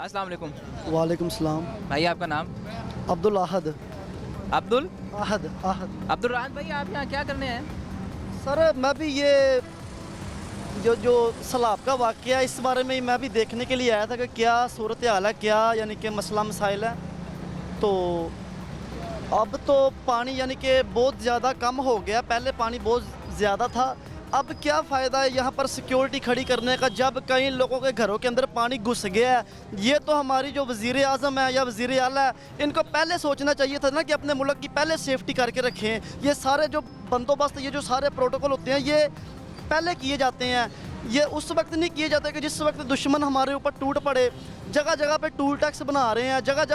अस्सलाम वालेकुम। वालेकुम सलाम। भाई आपका नाम? अब्दुल अहद। अब्दुल अहद अहद। अब्दुल राहत भाई, आप यहाँ क्या करने हैं? सर मैं भी ये जो सैलाब का वाक़या है इस बारे में मैं भी देखने के लिए आया था कि क्या सूरत हाल है, क्या यानी कि मसला मसाइल है। तो अब तो पानी यानी कि बहुत ज़्यादा कम हो गया, पहले पानी बहुत ज़्यादा था। अब क्या फ़ायदा है यहाँ पर सिक्योरिटी खड़ी करने का जब कई लोगों के घरों के अंदर पानी घुस गया है। ये तो हमारी जो वज़ीर आज़म है या वज़ीर आला है, इनको पहले सोचना चाहिए था ना कि अपने मुल्क की पहले सेफ्टी करके रखें। ये सारे जो बंदोबस्त, ये जो सारे प्रोटोकॉल होते हैं, ये पहले किए जाते हैं। ये उस वक्त नहीं किए जाते कि जिस वक्त दुश्मन हमारे ऊपर टूट पड़े। जगह जगह पे टूल टैक्स बना रहे हैं, जगह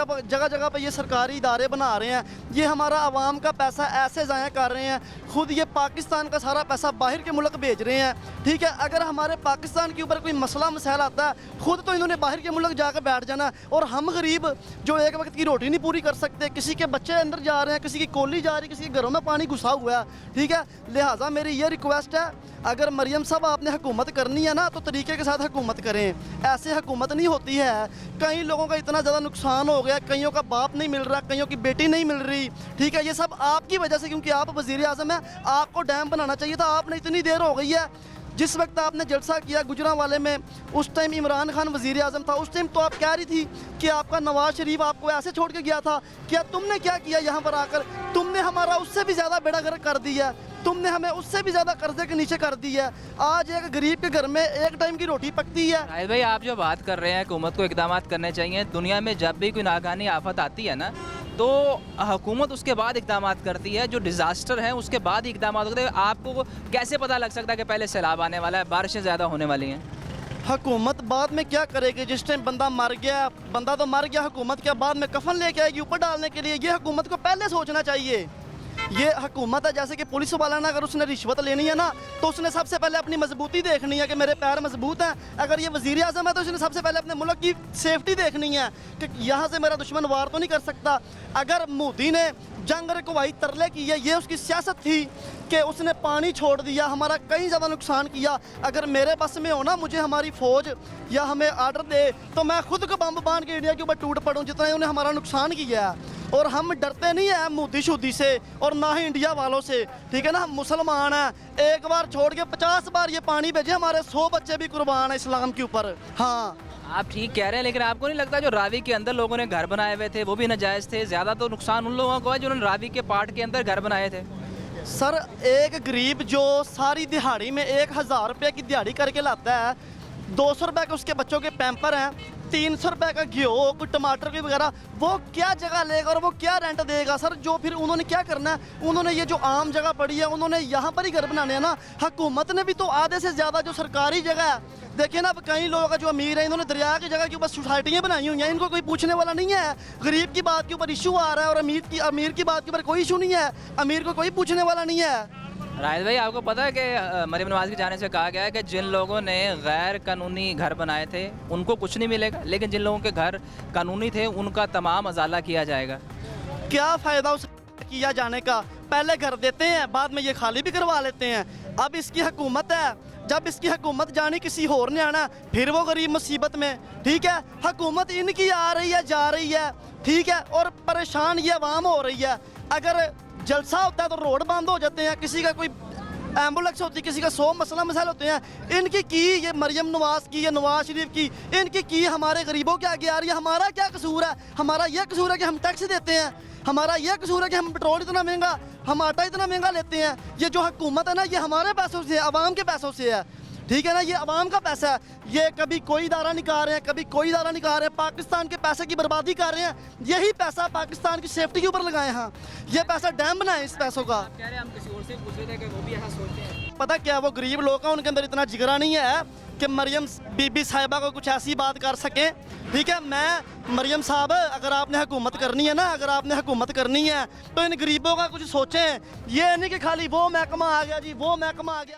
जगह पे ये सरकारी इदारे बना रहे हैं। ये हमारा आवाम का पैसा ऐसे ज़ाया कर रहे हैं। खुद ये पाकिस्तान का सारा पैसा बाहर के मुल्क भेज रहे हैं। ठीक है, अगर हमारे पाकिस्तान के ऊपर कोई मसला मसाइल आता है, खुद तो इन्होंने बाहर के मुल्क जाकर बैठ जाना। और हम गरीब जो एक वक्त की रोटी नहीं पूरी कर सकते, किसी के बच्चे अंदर जा रहे हैं, किसी की कोली जा रही है, किसी के घरों में पानी घुसा हुआ है। ठीक है, लिहाजा मेरी ये रिक्वेस्ट है, अगर मरियम साहब आपने हुकूमत करनी है ना तो तरीके के साथ हुकूमत करें। ऐसे हुकूमत नहीं होती है। कई लोगों का इतना ज़्यादा नुकसान हो गया, कईयों का बाप नहीं मिल रहा, कईयों की बेटी नहीं मिल रही। ठीक है, ये सब आपकी वजह से, क्योंकि आप वज़ीर आज़म हैं। आपको डैम बनाना चाहिए था, आपने इतनी देर हो गई है। जिस वक्त आपने जलसा किया गुजरांवाले में, उस टाइम इमरान खान वज़ीर आज़म था। उस टाइम तो आप कह रही थी कि आपका नवाज शरीफ आपको ऐसे छोड़ के गया था। क्या तुमने क्या किया यहाँ पर आकर? तुमने हमारा उससे भी ज़्यादा बेड़ा गर्क कर दिया। तुमने हमें उससे भी ज़्यादा कर्जे के नीचे कर दी है। आज एक गरीब के घर में एक टाइम की रोटी पकती है। राहिल भाई, आप जो बात कर रहे हैं हुकूमत को इकदाम करने चाहिए। दुनिया में जब भी कोई नाकानी आफत आती है ना, तो हुकूमत उसके बाद इकदाम करती है। जो डिज़ास्टर है उसके बाद ही इकदाम होते हैं। आपको कैसे पता लग सकता है कि पहले सैलाब आने वाला है, बारिशें ज़्यादा होने वाली हैं? हुकूमत बाद में क्या करेगी? जिस टाइम बंदा मर गया, बंदा तो मर गया, हुकूमत क्या बाद में कफन लेके आएगी ऊपर डालने के लिए? ये हुकूमत को पहले सोचना चाहिए। ये हुकूमत है, जैसे कि पुलिस वाला ना, अगर उसने रिश्वत लेनी है ना तो उसने सबसे पहले अपनी मजबूती देखनी है कि मेरे पैर मजबूत हैं। अगर ये वज़ीर आज़म है तो उसने सबसे पहले अपने मुल्क की सेफ्टी देखनी है कि यहाँ से मेरा दुश्मन वार तो नहीं कर सकता। अगर मोदी ने जंग रखवाई तरले की है, ये उसकी सियासत थी कि उसने पानी छोड़ दिया, हमारा कई ज़्यादा नुकसान किया। अगर मेरे बस में हो ना, मुझे हमारी फ़ौज या हमें आर्डर दे तो मैं खुद को बम बांध के इंडिया के ऊपर टूट पड़ूँ जितना उन्हें हमारा नुकसान किया है। और हम डरते नहीं हैं मोदी शुदी से और ना ही इंडिया वालों से। ठीक है ना, हम मुसलमान हैं। एक बार छोड़ के 50 बार ये पानी भेजे, हमारे 100 बच्चे भी कुर्बान है इस्लाम के ऊपर। हाँ, आप ठीक कह रहे हैं, लेकिन आपको नहीं लगता जो रावी के अंदर लोगों ने घर बनाए हुए थे वो भी नाजायज़ थे? ज़्यादा तो नुकसान उन लोगों को है जिन्होंने रावी के पार्ट के अंदर घर बनाए थे। सर एक गरीब जो सारी दिहाड़ी में 1000 रुपये की दिहाड़ी करके लाता है, 200 रुपये के उसके बच्चों के पैम्पर हैं, 300 रुपये का घी, टमाटर की वगैरह, वो क्या जगह लेगा और वो क्या रेंट देगा? सर जो फिर उन्होंने क्या करना है, उन्होंने ये जो आम जगह पड़ी है उन्होंने यहाँ पर ही घर बनाने हैं ना। हुकूमत ने भी तो आधे से ज़्यादा जो सरकारी जगह है, देखिए ना, अब कई लोगों का जो अमीर है, इन्होंने दरिया की जगह के ऊपर सोसाइटियाँ बनाई हुई हैं। इनको कोई पूछने वाला नहीं है। गरीब की बात के ऊपर इशू आ रहा है और अमीर की बात के ऊपर कोई इशू नहीं है। अमीर को कोई पूछने वाला नहीं है। राहिल भाई, आपको पता है कि मरीम नवाज़ की जाने से कहा गया है कि जिन लोगों ने गैर कानूनी घर बनाए थे उनको कुछ नहीं मिलेगा, लेकिन जिन लोगों के घर कानूनी थे उनका तमाम अजाला किया जाएगा। क्या फ़ायदा उस किया जाने का? पहले घर देते हैं, बाद में ये खाली भी करवा लेते हैं। अब इसकी हुकूमत है, जब इसकी हुकूमत जानी किसी और ने आना, फिर वो गरीब मुसीबत में। ठीक है, हुकूमत इनकी आ रही है, जा रही है। ठीक है, और परेशान ये अवाम हो रही है। अगर जलसा होता है तो रोड बंद हो जाते हैं, किसी का कोई एम्बुलेंस होती है, किसी का 100 मसला मसाइल होते हैं। इनकी की ये मरियम नवाज की, ये नवाज शरीफ की, इनकी की हमारे गरीबों के आगे आ रही है। हमारा क्या कसूर है? हमारा यह कसूर है कि हम टैक्स देते हैं। हमारा यह कसूर है कि हम पेट्रोल इतना महंगा, हम आटा इतना महंगा लेते हैं। ये जो हुकूमत है ना, ये हमारे पैसों से है, आवाम के पैसों से है। ठीक है ना, ये आवाम का पैसा है। ये कभी कोई इदारा निकाल रहे हैं, कभी कोई इदारा निकाल रहे हैं, पाकिस्तान के पैसे की बर्बादी कर रहे हैं। यही पैसा पाकिस्तान की सेफ्टी के ऊपर लगाए हैं। ये पैसा डैम बनाए इस पैसों का। कह रहे हैं हम किसी और से पूछ रहे थे कि वो भी ऐसा सोचते हैं। पता क्या, वो गरीब लोग हैं, उनके अंदर इतना जिगरा नहीं है कि मरियम बीबी साहिबा को कुछ ऐसी बात कर सकें। ठीक है, मैं मरियम साहब, अगर आपने हुकूमत करनी है ना, अगर आपने हुकूमत करनी है तो इन गरीबों का कुछ सोचें। ये नहीं कि खाली वो महकमा आ गया जी, वो महकमा आ गया।